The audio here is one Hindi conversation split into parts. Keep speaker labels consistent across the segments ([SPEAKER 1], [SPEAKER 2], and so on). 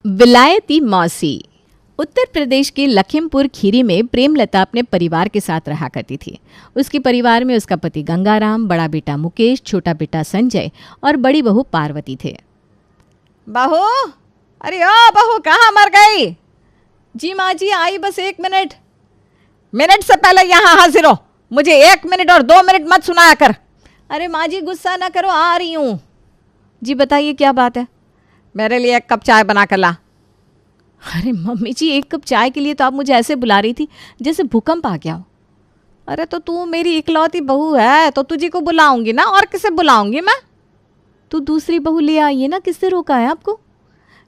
[SPEAKER 1] विलायती मौसी। उत्तर प्रदेश के लखीमपुर खीरी में प्रेमलता अपने परिवार के साथ रहा करती थी। उसके परिवार में उसका पति गंगाराम, बड़ा बेटा मुकेश, छोटा बेटा संजय और बड़ी बहू पार्वती थे।
[SPEAKER 2] बहू, अरे ओ बहू, कहाँ मर गई? जी माँ जी, आई बस 1 मिनट। मिनट से पहले यहाँ हाजिर हो। मुझे 1 मिनट और 2 मिनट मत सुनाया कर।
[SPEAKER 1] अरे माँ जी, गुस्सा ना करो, आ रही हूँ। जी बताइए, क्या बात है?
[SPEAKER 2] मेरे लिए 1 कप चाय बना कर ला।
[SPEAKER 1] अरे मम्मी जी, 1 कप चाय के लिए तो आप मुझे ऐसे बुला रही थी जैसे भूकंप आ गया हो।
[SPEAKER 2] अरे तो तू मेरी इकलौती बहू है तो तुझी को बुलाऊंगी ना, और किसे बुलाऊंगी मैं?
[SPEAKER 1] तो दूसरी बहू ले आइए ना, किससे रोका है आपको?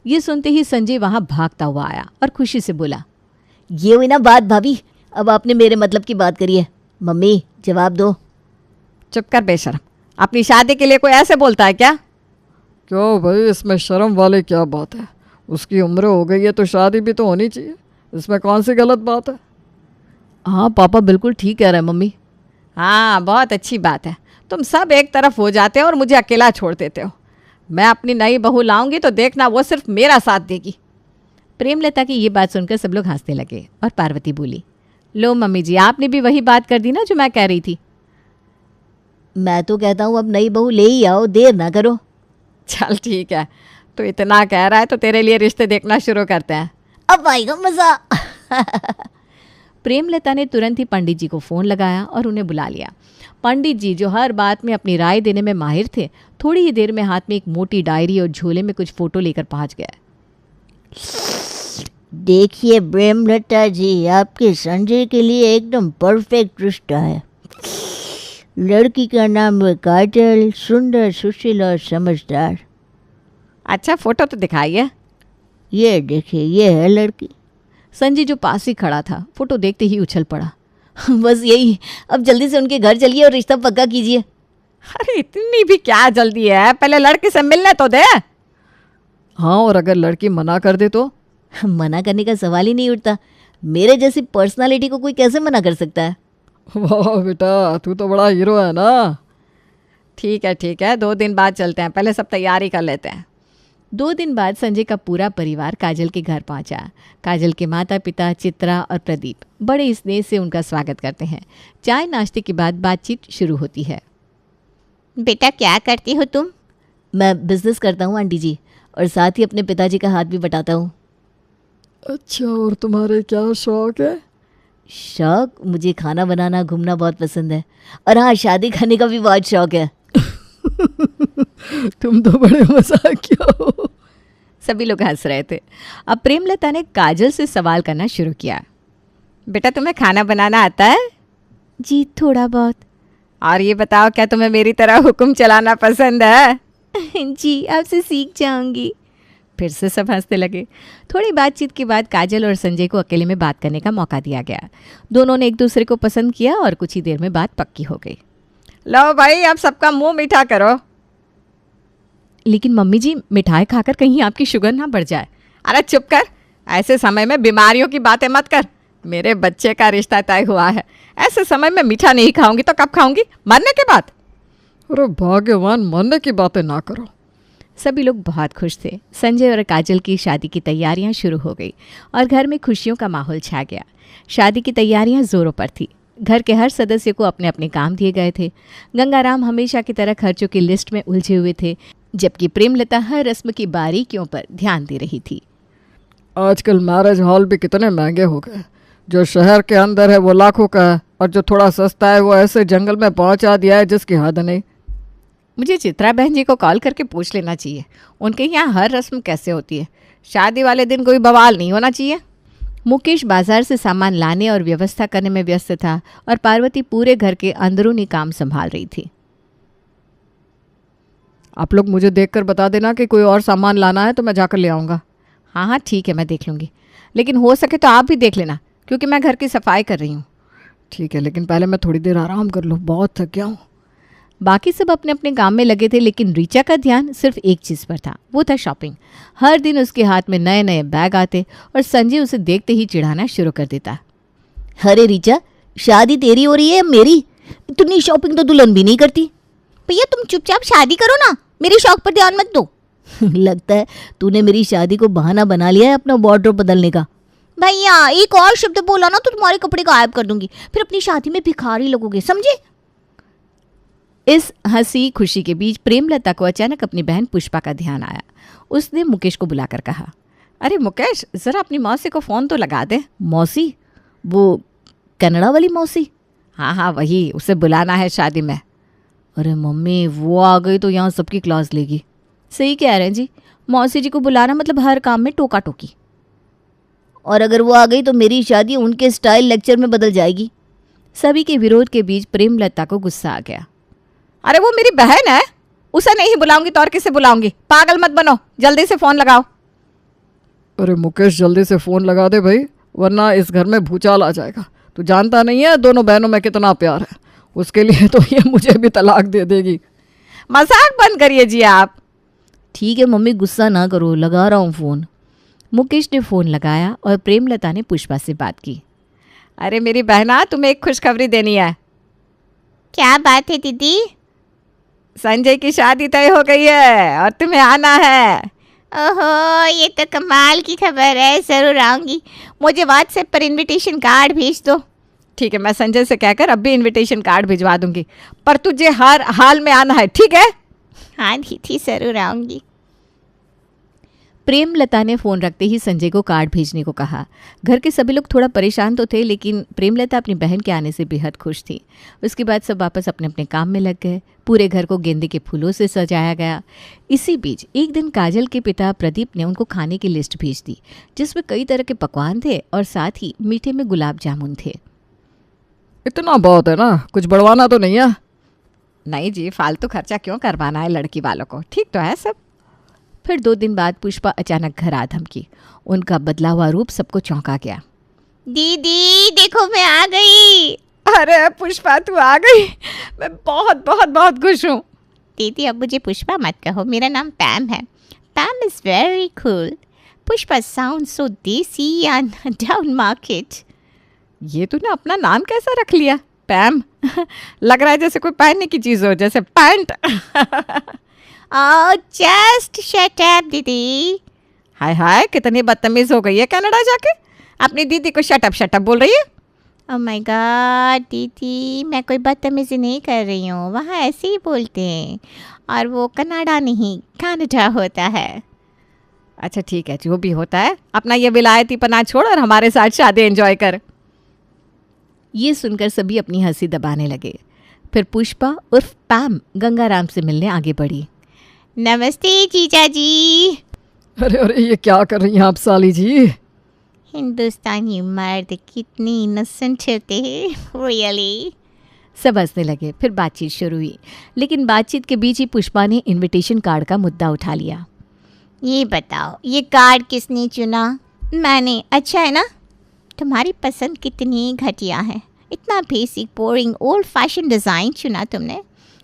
[SPEAKER 1] ये सुनते ही संजय वहां भागता हुआ आया और खुशी से बोला,
[SPEAKER 3] ये हुई ना बात भाभी, अब आपने मेरे मतलब की बात करी है। मम्मी जवाब दो।
[SPEAKER 2] चुप कर बेशरम, अपनी शादी के लिए कोई ऐसे बोलता है क्या?
[SPEAKER 4] क्यों भाई, इसमें शर्म वाली क्या बात है? उसकी उम्र हो गई है तो शादी भी तो होनी चाहिए, इसमें कौन सी गलत बात है?
[SPEAKER 1] हाँ पापा बिल्कुल ठीक कह रहे हैं मम्मी।
[SPEAKER 2] हाँ, बहुत अच्छी बात है। तुम सब एक तरफ हो जाते हो और मुझे अकेला छोड़ देते हो। मैं अपनी नई बहू लाऊंगी तो देखना, वो सिर्फ मेरा साथ देगी।
[SPEAKER 1] प्रेमलता की ये बात सुनकर सब लोग हंसने लगे और पार्वती बोली, लो मम्मी जी, आपने भी वही बात कर दी ना जो मैं कह रही थी।
[SPEAKER 3] मैं तो कहता हूँ अब नई बहू ले ही आओ, देर ना करो।
[SPEAKER 2] चल ठीक है, तो इतना कह रहा है तो तेरे लिए रिश्ते देखना शुरू करते हैं।
[SPEAKER 3] अब आएगा मजा।
[SPEAKER 1] प्रेमलता ने तुरंत ही पंडित जी को फ़ोन लगाया और उन्हें बुला लिया। पंडित जी, जो हर बात में अपनी राय देने में माहिर थे, थोड़ी ही देर में हाथ में एक मोटी डायरी और झोले में कुछ फ़ोटो लेकर पहुंच गए।
[SPEAKER 3] देखिए प्रेमलता जी, आपके संजय के लिए एकदम परफेक्ट रिश्ता है। लड़की का नाम है काजल, सुंदर, सुशील और समझदार।
[SPEAKER 2] अच्छा, फोटो तो दिखाइए।
[SPEAKER 3] ये देखिए, ये है लड़की।
[SPEAKER 1] संजय जो पास ही खड़ा था, फोटो देखते ही उछल पड़ा।
[SPEAKER 3] बस यही, अब जल्दी से उनके घर चलिए और रिश्ता पक्का कीजिए।
[SPEAKER 2] अरे इतनी भी क्या जल्दी है, पहले लड़के से मिलने तो दे।
[SPEAKER 4] हाँ, और अगर लड़की मना कर दे तो?
[SPEAKER 3] मना करने का सवाल ही नहीं उठता। मेरे जैसी पर्सनालिटी को कोई कैसे मना कर सकता है?
[SPEAKER 4] वाह बेटा, तू तो बड़ा हीरो है ना।
[SPEAKER 2] ठीक है, 2 दिन बाद चलते हैं, पहले सब तैयारी कर लेते हैं।
[SPEAKER 1] 2 दिन बाद संजय का पूरा परिवार काजल के घर पहुंचा। काजल के माता पिता चित्रा और प्रदीप बड़े स्नेह से उनका स्वागत करते हैं। चाय नाश्ते के बाद बातचीत शुरू होती है।
[SPEAKER 3] बेटा क्या करती हो तुम? मैं बिजनेस करता हूँ आंटी जी, और साथ ही अपने पिताजी का हाथ भी बटाता हूँ।
[SPEAKER 4] अच्छा, और तुम्हारे क्या शौक है?
[SPEAKER 3] शौक? मुझे खाना बनाना, घूमना बहुत पसंद है, और हाँ, शादी करने का भी बहुत शौक है।
[SPEAKER 4] तुम तो बड़े मजाकिया हो।
[SPEAKER 1] सभी लोग हंस रहे थे। अब प्रेमलता ने काजल से सवाल करना शुरू किया।
[SPEAKER 2] बेटा, तुम्हें खाना बनाना आता है?
[SPEAKER 1] जी थोड़ा बहुत।
[SPEAKER 2] और ये बताओ, क्या तुम्हें मेरी तरह हुक्म चलाना पसंद है?
[SPEAKER 1] जी, आपसे सीख जाऊंगी। फिर से सब हंसने लगे। थोड़ी बातचीत के बाद काजल और संजय को अकेले में बात करने का मौका दिया गया। दोनों ने एक दूसरे को पसंद किया और कुछ ही देर में बात पक्की हो गई।
[SPEAKER 2] लो भाई, अब सबका मुंह मीठा करो।
[SPEAKER 1] लेकिन मम्मी जी, मिठाई खाकर कहीं आपकी शुगर ना बढ़ जाए।
[SPEAKER 2] अरे चुप कर, ऐसे समय में बीमारियों की बातें मत कर। मेरे बच्चे का रिश्ता तय हुआ है, ऐसे समय में मीठा नहीं खाऊंगी तो कब खाऊंगी? मरने के बाद।
[SPEAKER 4] अरे भाग्यवान, मरने की बातें ना करो।
[SPEAKER 1] सभी लोग बहुत खुश थे। संजय और काजल की शादी की तैयारियां शुरू हो गई और घर में खुशियों का माहौल छा गया। शादी की तैयारियां जोरों पर थी। घर के हर सदस्य को अपने अपने काम दिए गए थे। गंगाराम हमेशा की तरह खर्चों की लिस्ट में उलझे हुए थे, जबकि प्रेमलता हर रस्म की बारीकियों पर ध्यान दे रही थी।
[SPEAKER 4] आजकल मैरिज हॉल भी कितने महंगे हो गए। जो शहर के अंदर है वो लाखों का है, और जो थोड़ा सस्ता है वो ऐसे जंगल में पहुंचा दिया है जिसकी हद नहीं।
[SPEAKER 2] मुझे चित्रा बहन जी को कॉल करके पूछ लेना चाहिए, उनके यहाँ हर रस्म कैसे होती है। शादी वाले दिन कोई बवाल नहीं होना चाहिए।
[SPEAKER 1] मुकेश बाजार से सामान लाने और व्यवस्था करने में व्यस्त था और पार्वती पूरे घर के अंदरूनी काम संभाल रही थी।
[SPEAKER 4] आप लोग मुझे देखकर बता देना कि कोई और सामान लाना है तो मैं जाकर ले आऊँगा।
[SPEAKER 2] हाँ ठीक है, मैं देख लूँगी, लेकिन हो सके तो आप भी देख लेना, क्योंकि मैं घर की सफाई कर रही हूँ।
[SPEAKER 4] ठीक है, लेकिन पहले मैं थोड़ी देर आराम कर लूँ, बहुत थक गया हूँ।
[SPEAKER 1] बाकी सब अपने अपने काम में लगे थे, लेकिन रीचा का ध्यान सिर्फ एक चीज़ पर था, वो था शॉपिंग। हर दिन उसके हाथ में नए नए बैग आते और संजय उसे देखते ही चिढ़ाना शुरू कर देता।
[SPEAKER 3] अरे रीचा, शादी तेरी हो रही है या मेरी? इतनी शॉपिंग तो दुल्हन भी नहीं करती।
[SPEAKER 5] भैया तुम चुपचाप शादी करो ना, मेरे शौक पर ध्यान मत दो।
[SPEAKER 3] लगता है तूने मेरी शादी को बहाना बना लिया है अपना वार्डरोब बदलने का।
[SPEAKER 5] भैया एक और शब्द बोला ना तो तुम्हारे कपड़े गायब कर दूंगी, फिर अपनी शादी में भिखारी लगोगे, समझे?
[SPEAKER 1] इस हंसी खुशी के बीच प्रेमलता को अचानक अपनी बहन पुष्पा का ध्यान आया। उसने मुकेश को बुलाकर कहा,
[SPEAKER 2] अरे मुकेश, जरा अपनी मौसी को फोन तो लगा दे।
[SPEAKER 3] मौसी? वो कनाडा वाली मौसी?
[SPEAKER 2] हाँ हाँ वही, उसे बुलाना है शादी में।
[SPEAKER 3] अरे मम्मी, वो आ गई तो यहाँ सबकी क्लास लेगी।
[SPEAKER 1] सही कह रहे हैं जी, मौसी जी को बुलाना मतलब हर काम में टोका टोकी।
[SPEAKER 3] और अगर वो आ गई तो मेरी शादी उनके स्टाइल लेक्चर में बदल जाएगी।
[SPEAKER 1] सभी के विरोध के बीच प्रेमलता को गुस्सा आ गया।
[SPEAKER 2] अरे वो मेरी बहन है, उसे नहीं बुलाऊंगी तो और किसे बुलाऊंगी? पागल मत बनो, जल्दी से फोन लगाओ।
[SPEAKER 4] अरे मुकेश, जल्दी से फ़ोन लगा दे भाई, वरना इस घर में भूचाल आ जाएगा। तू जानता नहीं है दोनों बहनों में कितना प्यार है, उसके लिए तो ये मुझे भी तलाक दे देगी।
[SPEAKER 2] मजाक बंद करिए जी आप।
[SPEAKER 3] ठीक है मम्मी, गुस्सा ना करो, लगा रहा हूँ फ़ोन।
[SPEAKER 1] मुकेश ने फ़ोन लगाया और प्रेमलता ने पुष्पा से बात की।
[SPEAKER 2] अरे मेरी बहना, तुम्हें एक खुशखबरी देनी है।
[SPEAKER 5] क्या बात है दीदी?
[SPEAKER 2] संजय की शादी तय हो गई है और तुम्हें आना है।
[SPEAKER 5] ओहो, ये तो कमाल की खबर है, जरूर आऊंगी। मुझे व्हाट्सएप पर इनविटेशन कार्ड भेज दो।
[SPEAKER 2] ठीक है, मैं संजय से कहकर अब भी इनविटेशन कार्ड भिजवा दूंगी, पर तुझे हर हाल में आना है, ठीक है?
[SPEAKER 5] हाँ दीदी, जरूर आऊंगी।
[SPEAKER 1] प्रेमलता ने फ़ोन रखते ही संजय को कार्ड भेजने को कहा। घर के सभी लोग थोड़ा परेशान तो थे, लेकिन प्रेमलता अपनी बहन के आने से बेहद खुश थी। उसके बाद सब वापस अपने अपने काम में लग गए। पूरे घर को गेंदे के फूलों से सजाया गया। इसी बीच एक दिन काजल के पिता प्रदीप ने उनको खाने की लिस्ट भेज दी, जिसमें कई तरह के पकवान थे और साथ ही मीठे में गुलाब जामुन थे।
[SPEAKER 4] इतना बहुत है ना, कुछ बढ़वाना तो नहीं है?
[SPEAKER 2] नहीं जी, फालतू खर्चा क्यों करवाना है लड़की वालों को, ठीक तो है सब।
[SPEAKER 1] फिर 2 दिन बाद पुष्पा अचानक घर आ धमकी। उनका बदला हुआ रूप सबको चौंका गया।
[SPEAKER 5] दीदी देखो, मैं आ गई।
[SPEAKER 2] अरे पुष्पा, तू आ गई, मैं बहुत बहुत बहुत खुश हूँ।
[SPEAKER 5] दीदी अब मुझे पुष्पा मत कहो, मेरा नाम पैम है। Pam is very cool. Pushpa sound so desi and down market.
[SPEAKER 2] ये तूने अपना नाम कैसा रख लिया, पैम? लग रहा है जैसे कोई पहनने की चीज़ हो, जैसे पैंट।
[SPEAKER 5] जस्ट शट अप दीदी।
[SPEAKER 2] हाय हाय, कितनी बदतमीज हो गई है कनाडा जाके, अपनी दीदी को शट अप बोल रही है।
[SPEAKER 5] ओह माय गॉड दीदी, मैं कोई बदतमीजी नहीं कर रही हूँ, वहाँ ऐसे ही बोलते हैं, और वो कनाडा नहीं कनाडा होता है।
[SPEAKER 2] अच्छा ठीक है, जो भी होता है, अपना ये विलायतीपना छोड़ और हमारे साथ शादी एंजॉय कर।
[SPEAKER 1] ये सुनकर सभी अपनी हंसी दबाने लगे। फिर पुष्पा उर्फ पैम गंगाराम से मिलने आगे बढ़ी।
[SPEAKER 5] नमस्ते जीजा जी।
[SPEAKER 4] अरे अरे, ये क्या कर रही हैं आप साली जी?
[SPEAKER 5] हिंदुस्तानी मर्द कितने इनोसेंट होते हैं, रियली।
[SPEAKER 1] सब हंसने लगे। फिर बातचीत शुरू हुई, लेकिन बातचीत के बीच ही पुष्पा ने इनविटेशन कार्ड का मुद्दा उठा लिया।
[SPEAKER 5] ये बताओ, ये कार्ड किसने चुना? मैंने। अच्छा है ना? तुम्हारी पसंद कितनी घटिया है, इतना basic boring old fashion design चुना तुमने।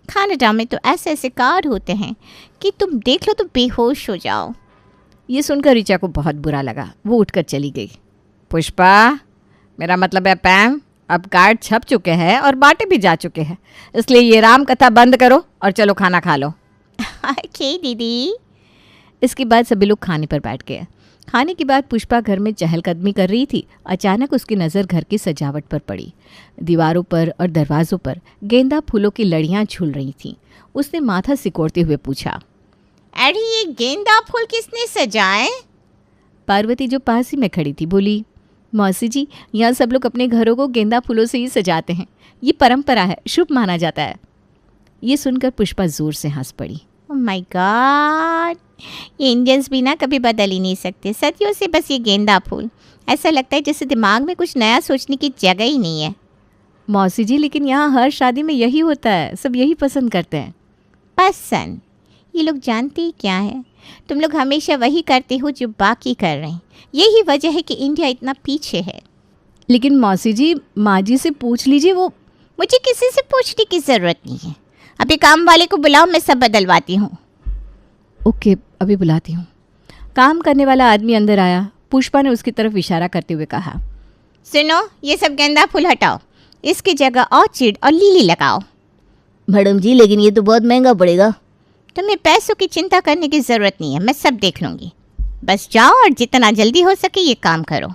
[SPEAKER 5] कनाडा में तो ऐसे ऐसे कार्ड होते हैं कि तुम देख लो तो बेहोश हो जाओ।
[SPEAKER 1] ये सुनकर ऋचा को बहुत बुरा लगा। वो उठकर चली गई।
[SPEAKER 2] पुष्पा, मेरा मतलब है पैम, अब कार्ड छप चुके हैं और बांटे भी जा चुके हैं, इसलिए ये राम कथा बंद करो और चलो खाना खा लो।
[SPEAKER 5] ओके दीदी।
[SPEAKER 1] इसके बाद सभी लोग खाने पर बैठ गए। खाने के बाद पुष्पा घर में चहलकदमी कर रही थी। अचानक उसकी नज़र घर की सजावट पर पड़ी। दीवारों पर और दरवाज़ों पर गेंदा फूलों की लड़ियाँ झूल रही थीं। उसने माथा सिकोड़ते हुए पूछा,
[SPEAKER 5] अरे ये गेंदा फूल किसने सजाए?
[SPEAKER 1] पार्वती जो पास ही में खड़ी थी बोली, मौसी जी, यहाँ सब लोग अपने घरों को गेंदा फूलों से ही सजाते हैं। ये परंपरा है, शुभ माना जाता है। ये सुनकर पुष्पा ज़ोर से हंस पड़ी।
[SPEAKER 5] ओह माय गॉड, ये इंडियंस भी ना कभी बदल ही नहीं सकते, सदियों से बस ये गेंदा फूल। ऐसा लगता है जैसे दिमाग में कुछ नया सोचने की जगह ही नहीं है।
[SPEAKER 1] मौसी जी, लेकिन यहाँ हर शादी में यही होता है, सब यही पसंद करते हैं।
[SPEAKER 5] पसंद? ये लोग जानते ही क्या है, तुम लोग हमेशा वही करते हो जो बाकी कर रहे हैं। यही वजह है कि इंडिया इतना पीछे है।
[SPEAKER 1] लेकिन मौसी जी, माँ जी से पूछ लीजिए। वो
[SPEAKER 5] मुझे किसी से पूछने की ज़रूरत नहीं है। अभी काम वाले को बुलाओ, मैं सब बदलवाती हूँ।
[SPEAKER 1] ओके, अभी बुलाती हूँ। काम करने वाला आदमी अंदर आया। पुष्पा ने उसकी तरफ इशारा करते हुए कहा,
[SPEAKER 5] सुनो, ये सब गेंदा फूल हटाओ, इसकी जगह ऑर्चिड और लिली लगाओ।
[SPEAKER 3] मैडम जी, लेकिन ये तो बहुत महंगा पड़ेगा।
[SPEAKER 5] तुम्हें पैसों की चिंता करने की ज़रूरत नहीं है, मैं सब देख लूँगी। बस जाओ और जितना जल्दी हो सके ये काम करो।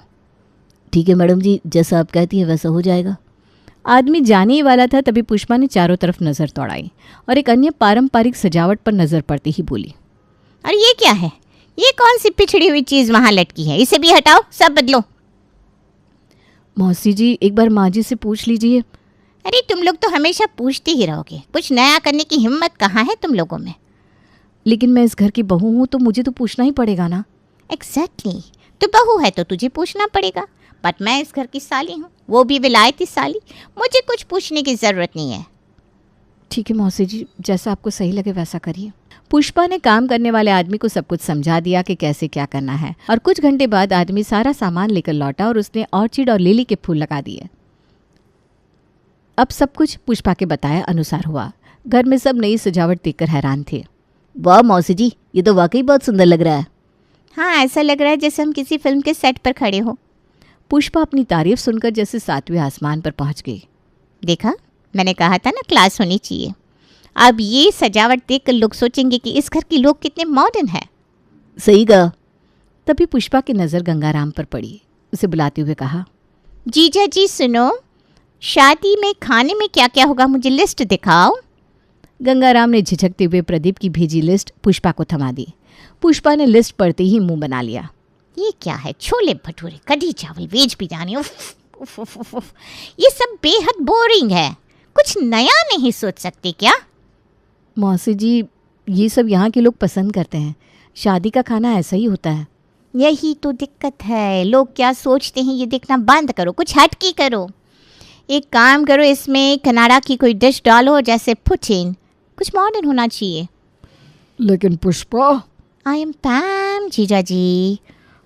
[SPEAKER 3] ठीक है मैडम जी, जैसा आप कहती हैं वैसा हो जाएगा।
[SPEAKER 1] आदमी जाने ही वाला था तभी पुष्पा ने चारों तरफ नज़र दौड़ाई और एक अन्य पारंपरिक सजावट पर नज़र पड़ती ही बोली,
[SPEAKER 5] और ये क्या है? ये कौन सी पिछड़ी हुई चीज़ वहाँ लटकी है? इसे भी हटाओ, सब बदलो।
[SPEAKER 1] मौसी जी एक बार माँ जी से पूछ लीजिए।
[SPEAKER 5] अरे तुम लोग तो हमेशा पूछते ही रहोगे, कुछ नया करने की हिम्मत कहाँ है तुम लोगों में?
[SPEAKER 1] लेकिन मैं इस घर की बहू हूँ तो मुझे तो पूछना ही पड़ेगा ना।
[SPEAKER 5] एग्जैक्टली, तू बहू है तो तुझे पूछना पड़ेगा, बट मैं इस घर की साली हूँ, वो भी विलायती साली, मुझे कुछ पूछने की ज़रूरत नहीं है।
[SPEAKER 1] ठीक है मौसी जी, जैसा आपको सही लगे वैसा करिए। पुष्पा ने काम करने वाले आदमी को सब कुछ समझा दिया कि कैसे क्या करना है और कुछ घंटे बाद आदमी सारा सामान लेकर लौटा और उसने ऑर्चिड और लिली के फूल लगा दिए। अब सब कुछ पुष्पा के बताया अनुसार हुआ। घर में सब नई सजावट देखकर हैरान थे।
[SPEAKER 3] वाह मौसी जी, ये तो वाकई बहुत सुंदर लग रहा है।
[SPEAKER 5] हाँ, ऐसा लग रहा है जैसे हम किसी फिल्म के सेट पर खड़े हो।
[SPEAKER 1] पुष्पा अपनी तारीफ सुनकर जैसे 7वें आसमान पर पहुंच गई।
[SPEAKER 5] देखा, मैंने कहा था ना क्लास होनी चाहिए। अब ये सजावट देखकर लोग सोचेंगे कि इस घर के लोग कितने मॉडर्न हैं।
[SPEAKER 3] सही कहा।
[SPEAKER 1] तभी पुष्पा की नज़र गंगाराम पर पड़ी। उसे बुलाते हुए कहा,
[SPEAKER 5] जीजा जी सुनो, शादी में खाने में क्या क्या होगा मुझे लिस्ट दिखाओ।
[SPEAKER 1] गंगाराम ने झिझकते हुए प्रदीप की भेजी लिस्ट पुष्पा को थमा दी। पुष्पा ने लिस्ट पढ़ते ही मुंह बना लिया।
[SPEAKER 5] ये क्या है? छोले भटूरे, कढ़ी चावल, वेज बिरयानी, उफ, उफ, उफ, उफ, उफ। ये सब बेहद बोरिंग है, कुछ नया नहीं सोच सकते क्या?
[SPEAKER 1] मौसी जी ये सब यहाँ के लोग पसंद करते हैं, शादी का खाना ऐसा ही होता है।
[SPEAKER 5] यही तो दिक्कत है, लोग क्या सोचते हैं ये देखना बंद करो, कुछ हटके करो। एक काम करो, इसमें कनाडा की कोई डिश डालो जैसे पुटिन, कुछ मॉडर्न होना चाहिए।
[SPEAKER 4] लेकिन पुष्पा।
[SPEAKER 5] आई एम पैम जीजा जी।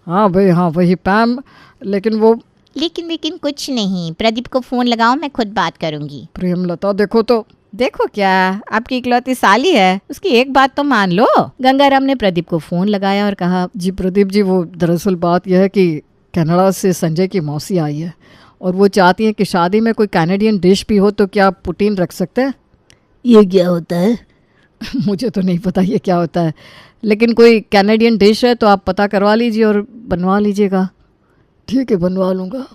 [SPEAKER 4] हाँ भाई हाँ, वही पैम, लेकिन वो
[SPEAKER 5] लेकिन कुछ नहीं, प्रदीप को फ़ोन लगाओ, मैं खुद बात करूँगी।
[SPEAKER 4] प्रेमलता देखो तो।
[SPEAKER 2] देखो क्या, आपकी इकलौती साली है, उसकी एक बात तो मान लो।
[SPEAKER 1] गंगाराम ने प्रदीप को फ़ोन लगाया और कहा,
[SPEAKER 4] जी प्रदीप जी, वो दरअसल बात यह है कि कनाडा से संजय की मौसी आई है और वो चाहती हैं कि शादी में कोई कैनेडियन डिश भी हो, तो क्या आप पुटीन रख सकते हैं?
[SPEAKER 3] ये क्या होता है?
[SPEAKER 4] मुझे तो नहीं पता ये क्या होता है, लेकिन कोई कैनेडियन डिश है तो आप पता करवा लीजिए और बनवा लीजिएगा। ठीक है, बनवा लूँगा।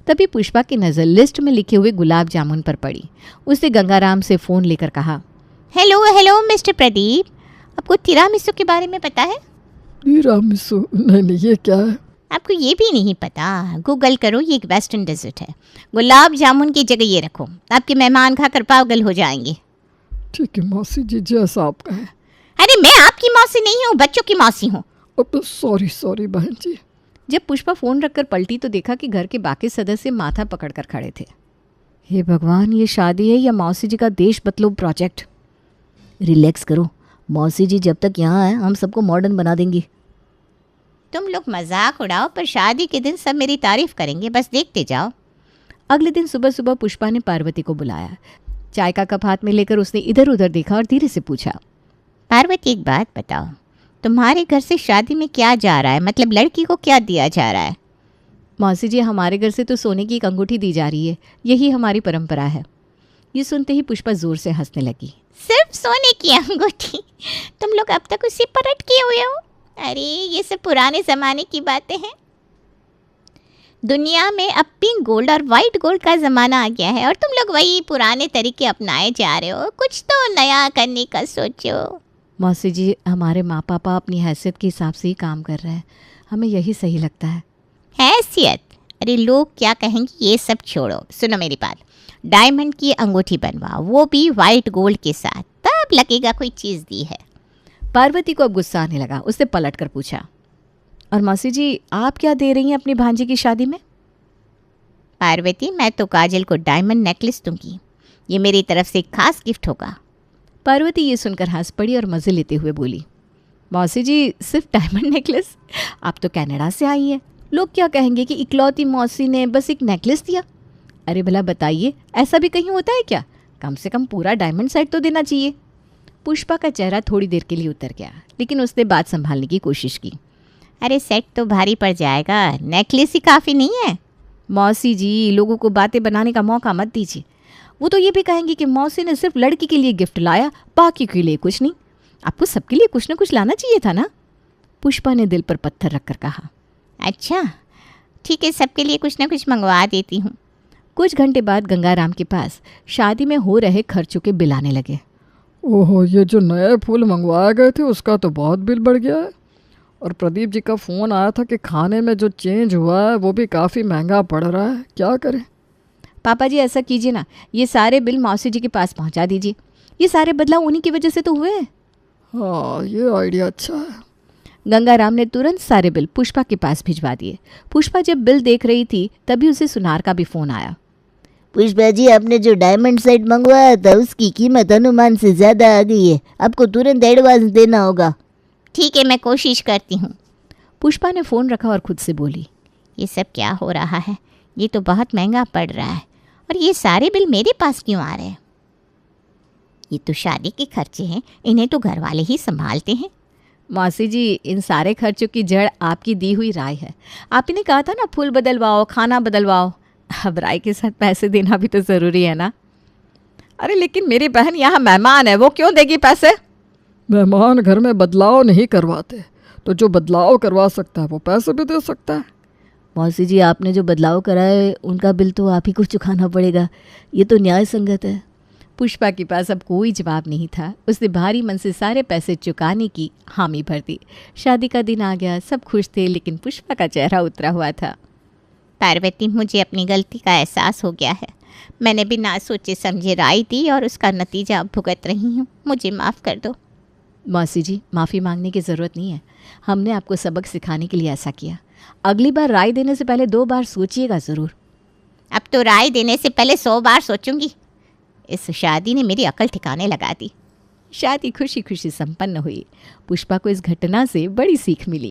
[SPEAKER 1] तभी पुष्पा की नज़र लिस्ट में लिखे हुए गुलाब जामुन पर पड़ी। उसने गंगाराम से फ़ोन लेकर कहा,
[SPEAKER 5] हेलो मिस्टर प्रदीप, आपको तिरामिसू के बारे में पता है?
[SPEAKER 4] तिरामिसू? नहीं, ये क्या है?
[SPEAKER 5] आपको ये भी नहीं पता? गूगल करो, ये एक वेस्टर्न डेजर्ट है। गुलाब जामुन की जगह ये रखो, आपके मेहमान खाकर पागल हो जाएंगे।
[SPEAKER 4] ठीक है मौसी जी, जैसा आप कहें।
[SPEAKER 5] अरे मैं आपकी मौसी नहीं हूँ, बच्चों की मौसी हूँ।
[SPEAKER 4] अब सॉरी बहन जी।
[SPEAKER 1] जब पुष्पा फ़ोन रखकर पलटी तो देखा कि घर के बाकी सदस्य माथा पकड़कर खड़े थे। हे भगवान, ये शादी है या मौसी जी का देश बदलो प्रोजेक्ट?
[SPEAKER 3] रिलैक्स करो मौसी जी, जब तक यहाँ हैं हम सबको मॉडर्न बना देंगी।
[SPEAKER 5] तुम लोग मजाक उड़ाओ, पर शादी के दिन सब मेरी तारीफ करेंगे, बस देखते जाओ।
[SPEAKER 1] अगले दिन सुबह सुबह पुष्पा ने पार्वती को बुलाया। चाय का कप हाथ में लेकर उसने इधर उधर देखा और धीरे से पूछा,
[SPEAKER 5] पार्वती एक बात बताओ, तुम्हारे घर से शादी में क्या जा रहा है? मतलब लड़की को क्या दिया जा रहा है?
[SPEAKER 1] मौसी जी, हमारे घर से तो सोने की एक अंगूठी दी जा रही है, यही हमारी परंपरा है। ये सुनते ही पुष्पा जोर से हंसने लगी।
[SPEAKER 5] सिर्फ सोने की अंगूठी? तुम लोग अब तक उसी पर अटके हुए हो? अरे ये सब पुराने ज़माने की बातें हैं। दुनिया में अब पिंक गोल्ड और वाइट गोल्ड का ज़माना आ गया है और तुम लोग वही पुराने तरीके अपनाए जा रहे हो। कुछ तो नया करने का सोचो।
[SPEAKER 1] मौसी जी, हमारे माँ पापा अपनी हैसियत के हिसाब से ही काम कर रहे हैं, हमें यही सही लगता है।
[SPEAKER 5] हैसियत? अरे लोग क्या कहेंगे ये सब छोड़ो, सुनो मेरी बात। डायमंड की अंगूठी बनवाओ, वो भी वाइट गोल्ड के साथ, तब लगेगा कोई चीज़ दी है।
[SPEAKER 1] पार्वती को अब गुस्सा आने लगा। उसने पलट कर पूछा, और मौसी जी आप क्या दे रही हैं अपनी भांजी की शादी में?
[SPEAKER 5] पार्वती, मैं तो काजल को डायमंड नेकलेस दूंगी, ये मेरी तरफ से एक खास गिफ्ट होगा।
[SPEAKER 1] पार्वती ये सुनकर हंस पड़ी और मज़े लेते हुए बोली, मौसी जी सिर्फ डायमंड नेकलेस? आप तो कनाडा से आई हैं, लोग क्या कहेंगे कि इकलौती मौसी ने बस एक नेकलेस दिया। अरे भला बताइए, ऐसा भी कहीं होता है क्या? कम से कम पूरा डायमंड सेट तो देना चाहिए। पुष्पा का चेहरा थोड़ी देर के लिए उतर गया, लेकिन उसने बात संभालने की कोशिश की।
[SPEAKER 5] अरे सेट तो भारी पड़ जाएगा, नेकलेस ही काफ़ी नहीं है।
[SPEAKER 1] मौसी जी, लोगों को बातें बनाने का मौका मत दीजिए। वो तो ये भी कहेंगे कि मौसी ने सिर्फ लड़की के लिए गिफ्ट लाया, बाकी के लिए कुछ नहीं। आपको सबके लिए कुछ न कुछ लाना चाहिए था ना। पुष्पा ने दिल पर पत्थर रखकर कहा।
[SPEAKER 5] अच्छा ठीक है, सबके लिए कुछ ना कुछ मंगवा देती हूँ।
[SPEAKER 1] कुछ घंटे बाद गंगाराम के पास शादी में हो रहे खर्चों के बिल आने लगे।
[SPEAKER 4] ओहो, ये जो नए फूल मंगवाए गए थे उसका तो बहुत बिल बढ़ गया है। और प्रदीप जी का फ़ोन आया था कि खाने में जो चेंज हुआ है वो भी काफ़ी महंगा पड़ रहा है, क्या करें।
[SPEAKER 1] पापा जी ऐसा कीजिए ना, ये सारे बिल मौसी जी के पास पहुंचा दीजिए। ये सारे बदलाव उन्हीं की वजह से तो हुए हैं।
[SPEAKER 4] हाँ, ये आइडिया अच्छा है।
[SPEAKER 1] गंगाराम ने तुरंत सारे बिल पुष्पा के पास भिजवा दिए। पुष्पा जब बिल देख रही थी तभी उसे सुनार का भी फ़ोन आया।
[SPEAKER 3] पुष्पा जी, आपने जो डायमंड सेट मंगवाया था उसकी कीमत अनुमान से ज़्यादा आ गई है, आपको तुरंत एडवांस देना होगा।
[SPEAKER 5] ठीक है, मैं कोशिश करती हूँ।
[SPEAKER 1] पुष्पा ने फ़ोन रखा और खुद से बोली,
[SPEAKER 5] ये सब क्या हो रहा है? ये तो बहुत महंगा पड़ रहा है और ये सारे बिल मेरे पास क्यों आ रहे हैं? ये तो शादी के खर्चे हैं, इन्हें तो घर वाले ही संभालते हैं।
[SPEAKER 1] मौसी जी, इन सारे खर्चों की जड़ आपकी दी हुई राय है। आप ही ने कहा था ना, फूल बदलवाओ, खाना बदलवाओ। अब राय के साथ पैसे देना भी तो ज़रूरी है ना।
[SPEAKER 2] अरे लेकिन मेरी बहन यहाँ मेहमान है, वो क्यों देगी पैसे?
[SPEAKER 4] मेहमान घर में बदलाव नहीं करवाते, तो जो बदलाव करवा सकता है वो पैसे भी दे सकता है।
[SPEAKER 3] मौसी जी, आपने जो बदलाव कराए उनका बिल तो आप ही को चुकाना पड़ेगा, ये तो न्याय संगत है।
[SPEAKER 1] पुष्पा के पास अब कोई जवाब नहीं था। उसने भारी मन से सारे पैसे चुकाने की हामी भर दी। शादी का दिन आ गया, सब खुश थे, लेकिन पुष्पा का चेहरा उतरा हुआ था।
[SPEAKER 5] पार्वती, मुझे अपनी गलती का एहसास हो गया है। मैंने बिना सोचे समझे राय दी और उसका नतीजा अब भुगत रही हूँ। मुझे माफ़ कर दो।
[SPEAKER 1] मौसी जी, माफ़ी मांगने की ज़रूरत नहीं है। हमने आपको सबक सिखाने के लिए ऐसा किया। अगली बार राय देने से पहले 2 बार सोचिएगा ज़रूर।
[SPEAKER 5] अब तो राय देने से पहले 100 बार सोचूंगी। इस शादी ने मेरी अकल ठिकाने लगा दी।
[SPEAKER 1] शादी खुशी खुशी संपन्न हुई। पुष्पा को इस घटना से बड़ी सीख मिली।